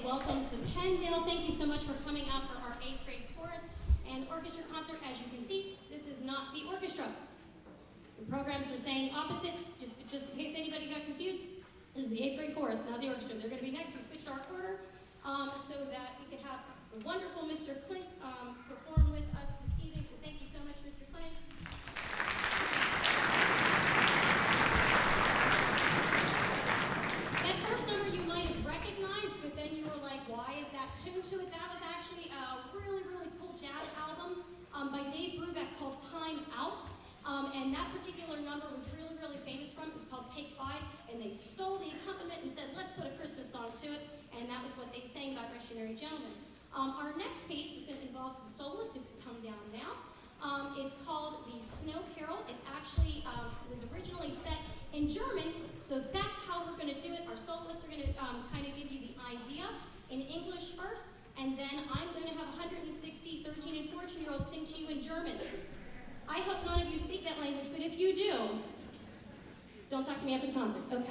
welcome to Penndale. Thank you so much for coming out for our 8th grade chorus and orchestra concert. As you can see, this is not the orchestra. The programs are saying opposite, just in case anybody got confused. This is the 8th grade chorus, not the orchestra. They're going to be next. We switched our order so that we could have the wonderful Mr. Klink perform with us this evening. So thank you so much, Mr. Klink. That first number you might have recognized, but then you were like, why is that tune to it? That was actually a really, really cool jazz album by Dave Brubeck called Time Out. And that particular number was really, really famous from. It was called Take 5, and they stole the accompaniment and said, let's put a Christmas song to it, and that was what they sang, God Rest You Merry Gentlemen. Our next piece is going to involve some soloists who can come down now. It's called The Snow Carol. It's actually was originally set in German, so that's how we're going to do it. Our soloists are going to kind of give you the idea in English first, and then I'm going to have 160 13 and 14-year-olds sing to you in German. I hope none of you speak that language, but if you do, don't talk to me after the concert. Okay.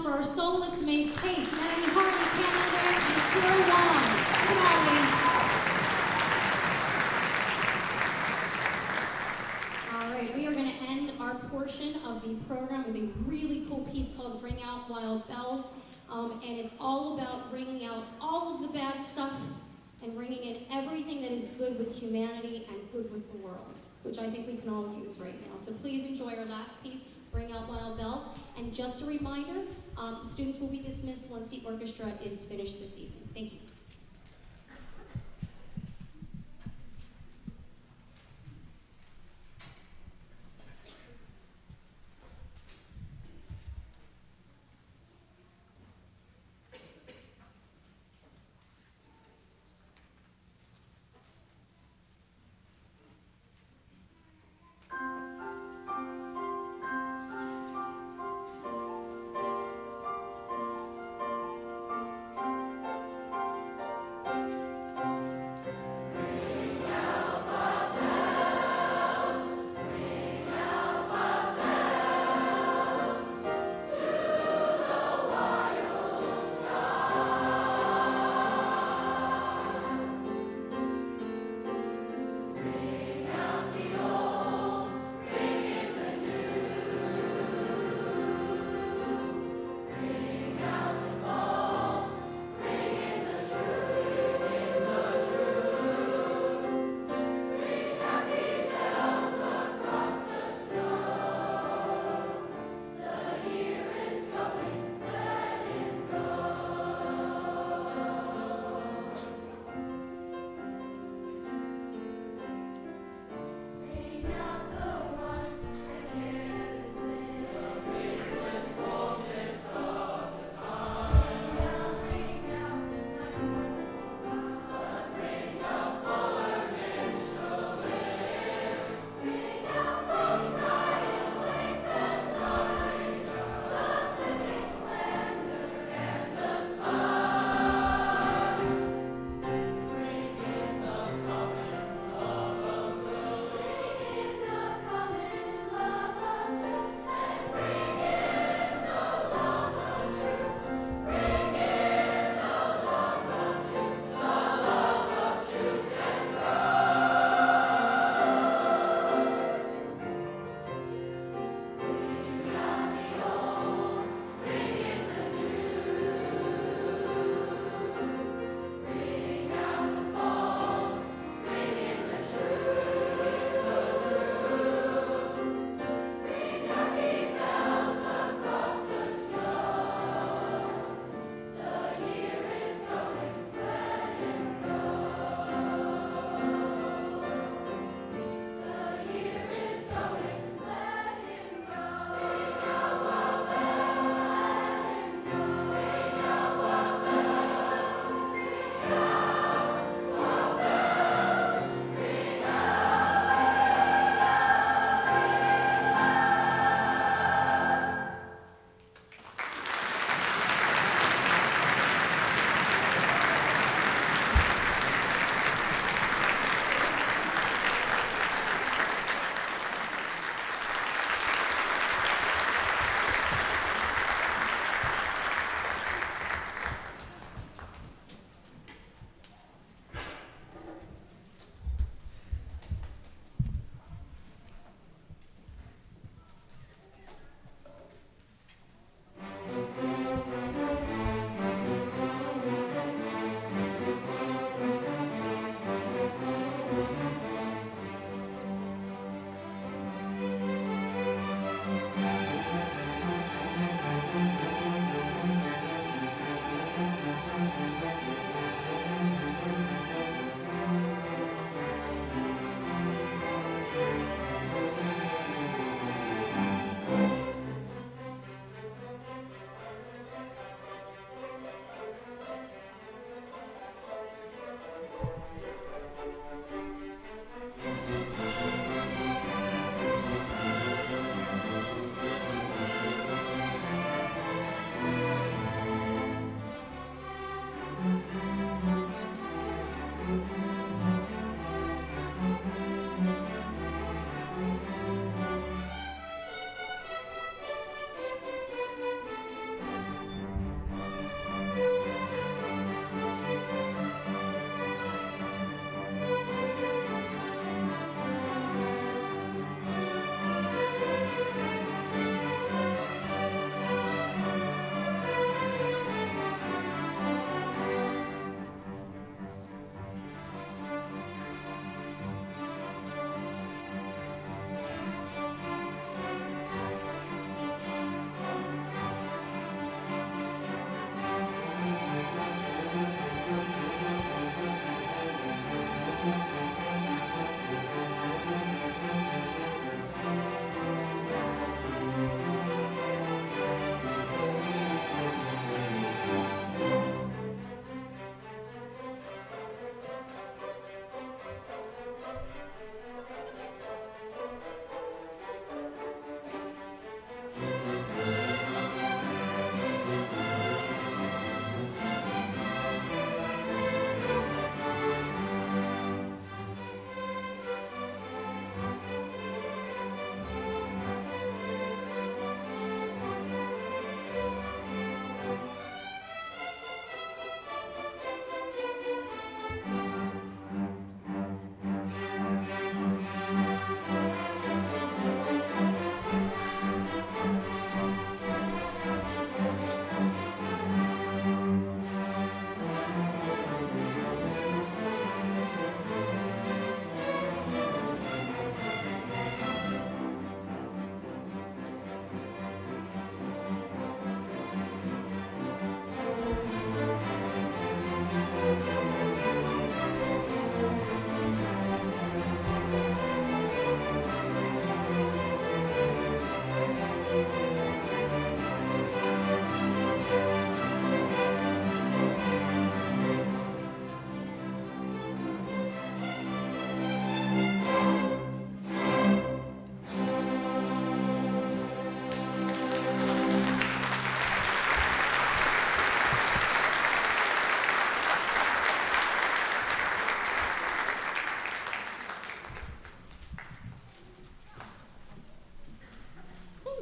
for our soloist Maeve Case, Megan Hartley, Canada, and Kira Wong. Come on, ladies. All right, we are going to end our portion of the program with a really cool piece called Ring Out Wild Bells. And it's all about bringing out all of the bad stuff and bringing in everything that is good with humanity and good with the world, which I think we can all use right now. So please enjoy our last piece, Bring Out Wild Bells. And just a reminder, students will be dismissed once the orchestra is finished this evening. Thank you.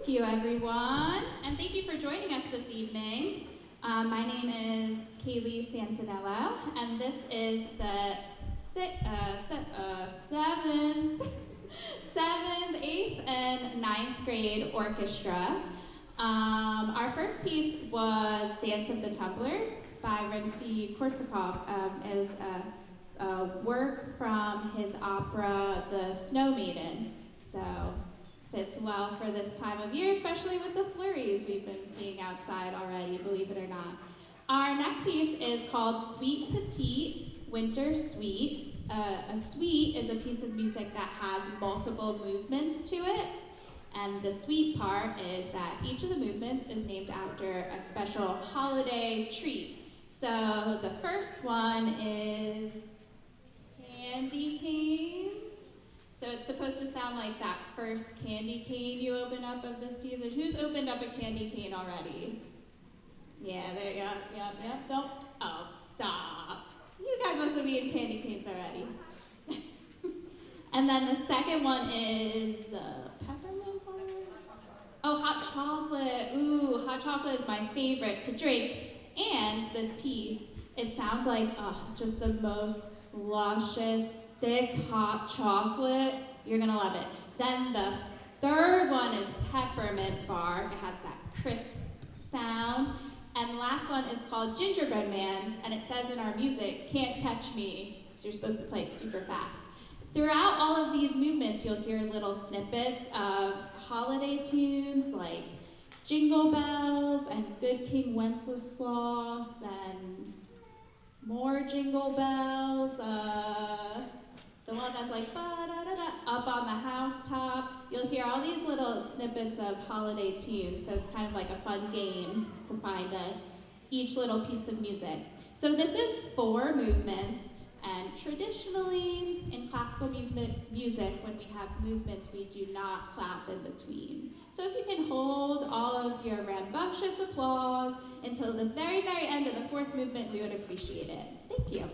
Thank you, everyone, and thank you for joining us this evening. My name is Kaylee Santinello, and this is the 7th, 8th, and 9th grade orchestra. Our first piece was Dance of the Tumblers by Rimsky-Korsakov. It was a work from his opera, The Snow Maiden. So fits well for this time of year, especially with the flurries we've been seeing outside already, believe it or not. Our next piece is called Suite Petite, Winter Suite. A suite is a piece of music that has multiple movements to it, and the suite part is that each of the movements is named after a special holiday treat. So the first one is candy canes. So it's supposed to sound like that first candy cane you open up of the season. Who's opened up a candy cane already? Yeah, there you go. Yep. Don't. Oh, stop. You guys must have eaten candy canes already. And then the second one is peppermint bar? Oh, hot chocolate. Ooh, hot chocolate is my favorite to drink. And this piece, it sounds like just the most luscious, thick hot chocolate. You're gonna love it. Then the third one is peppermint bark. It has that crisp sound. And the last one is called Gingerbread Man, and it says in our music, "Can't catch me," because you're supposed to play it super fast. Throughout all of these movements, you'll hear little snippets of holiday tunes like Jingle Bells and Good King Wenceslas and more Jingle Bells. The one that's like ba-da-da-da, up on the housetop. You'll hear all these little snippets of holiday tunes, so it's kind of like a fun game to find each little piece of music. So this is 4 movements, and traditionally in classical music, when we have movements, we do not clap in between. So if you can hold all of your rambunctious applause until the very, very end of the 4th movement, we would appreciate it. Thank you.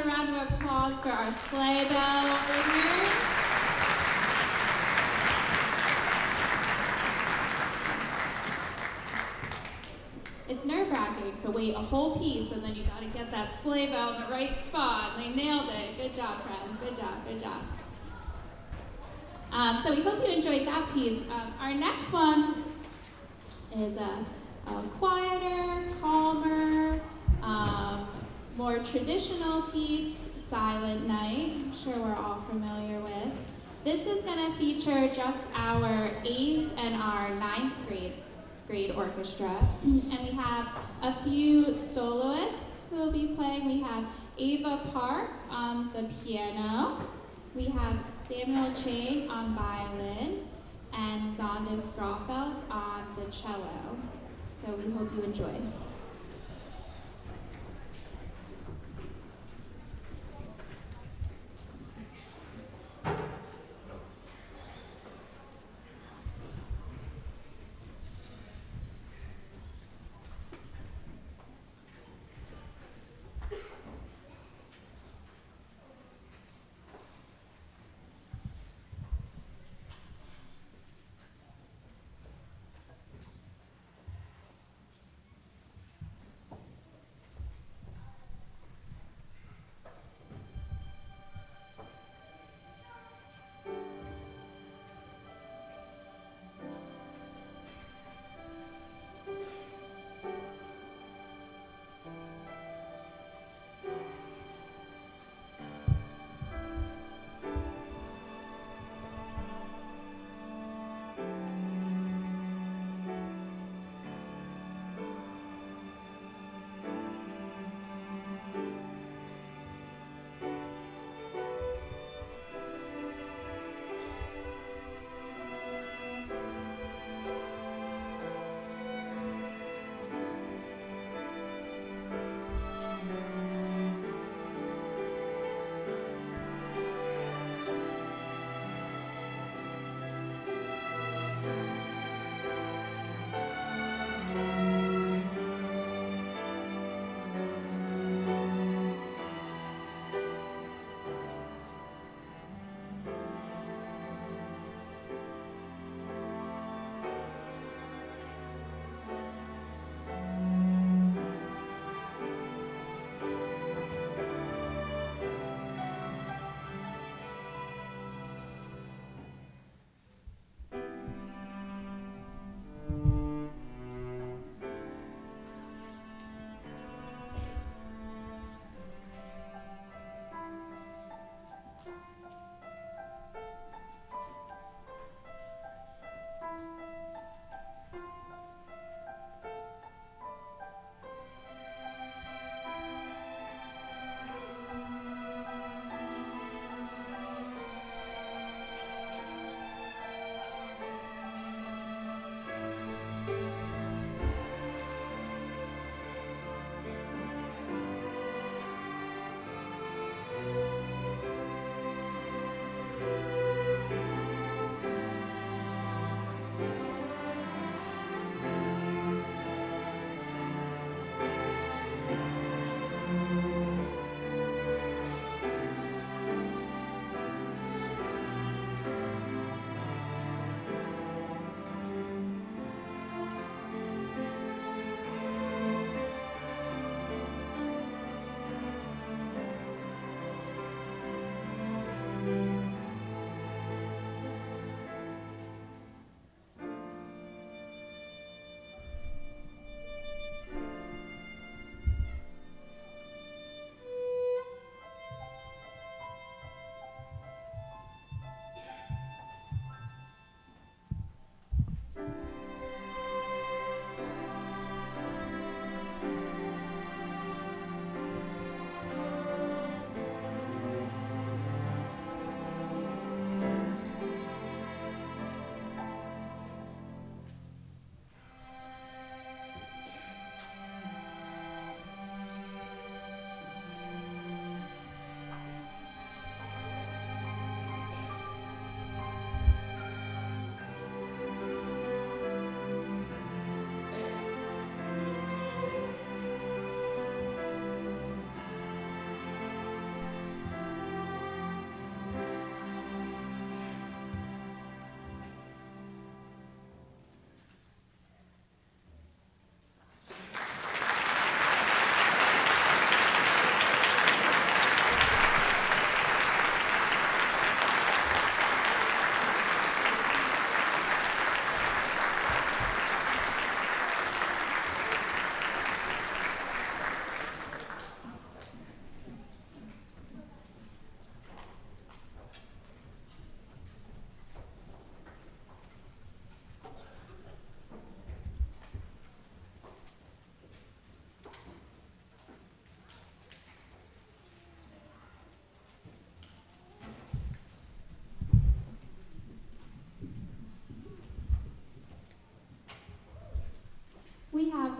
round of applause for our sleigh bell ringers. It's nerve-wracking to wait a whole piece and then you gotta get that sleigh bell in the right spot. And they nailed it. Good job, friends. Good job, good job. So we hope you enjoyed that piece. Our next one is a quieter, calmer, more traditional piece, Silent Night. I'm sure we're all familiar with. This is going to feature just our 8th and our 9th grade orchestra. And we have a few soloists who will be playing. We have Ava Park on the piano. We have Samuel Chang on violin and Zondas Grofeld on the cello. So we hope you enjoy.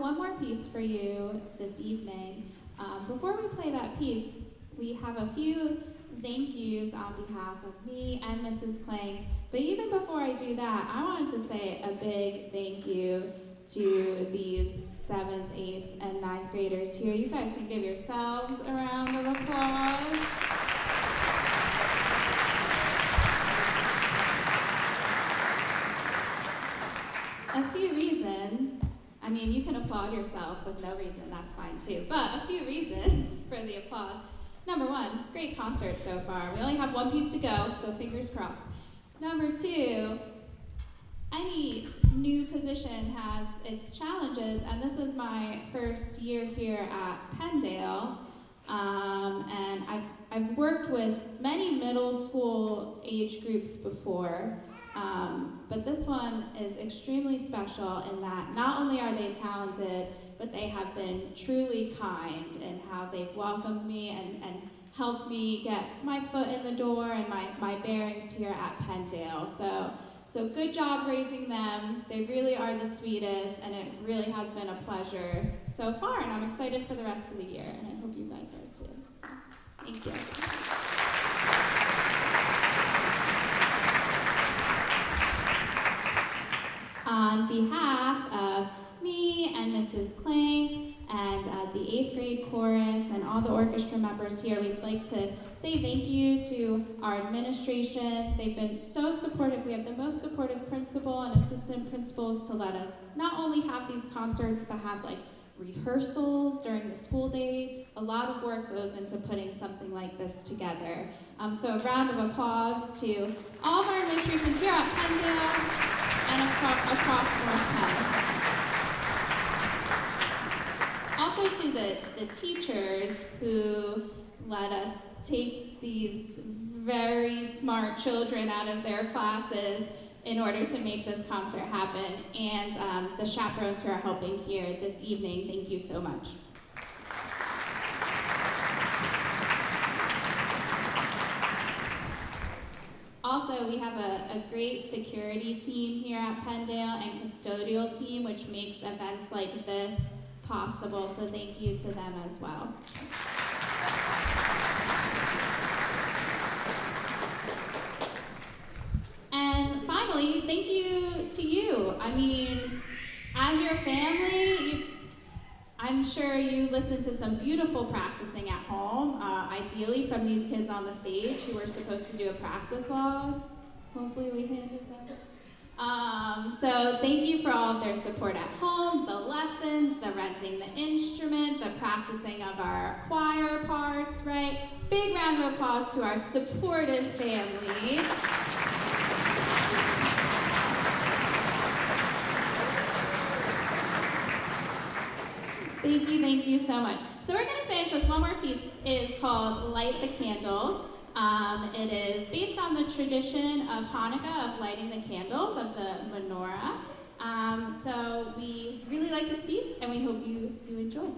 one more piece for you this evening. Before we play that piece, we have a few thank yous on behalf of me and Mrs. Clank. But even before I do that, I wanted to say a big thank you to these 7th, 8th, and 9th graders here. You guys can give yourselves a round of applause. A few reasons. I mean, you can applaud yourself with no reason, that's fine too. But a few reasons for the applause. Number one, great concert so far. We only have one piece to go, so fingers crossed. Number two, any new position has its challenges, and this is my first year here at Penndale. And I've worked with many middle school age groups before, but this one is extremely special in that not only are they talented, but they have been truly kind in how they've welcomed me and helped me get my foot in the door and my bearings here at Penndale. So good job raising them. They really are the sweetest, and it really has been a pleasure so far, and I'm excited for the rest of the year, and I hope you guys are too. So, thank you. On behalf of me and Mrs. Clank and the 8th grade chorus and all the orchestra members here, we'd like to say thank you to our administration. They've been so supportive. We have the most supportive principal and assistant principals to let us not only have these concerts, but have like rehearsals during the school day. A lot of work goes into putting something like this together. So a round of applause to all of our administration here at Penndale and across North Penn. Also to the teachers who let us take these very smart children out of their classes in order to make this concert happen, and the chaperones who are helping here this evening, thank you so much. Also, we have a great security team here at Penndale and custodial team, which makes events like this possible, so thank you to them as well. And finally, thank you to you. I mean, as your family, I'm sure you listen to some beautiful practicing at home, ideally from these kids on the stage who were supposed to do a practice log. Hopefully we handed them. So thank you for all of their support at home, the lessons, the renting the instrument, the practicing of our choir parts, right? Big round of applause to our supportive families. Thank you so much. So we're going to finish with one more piece. It is called Light the Candles. It is based on the tradition of Hanukkah, of lighting the candles, of the menorah. So we really like this piece, and we hope you enjoy.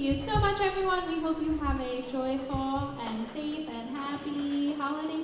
you so much, everyone. We hope you have a joyful and safe and happy holiday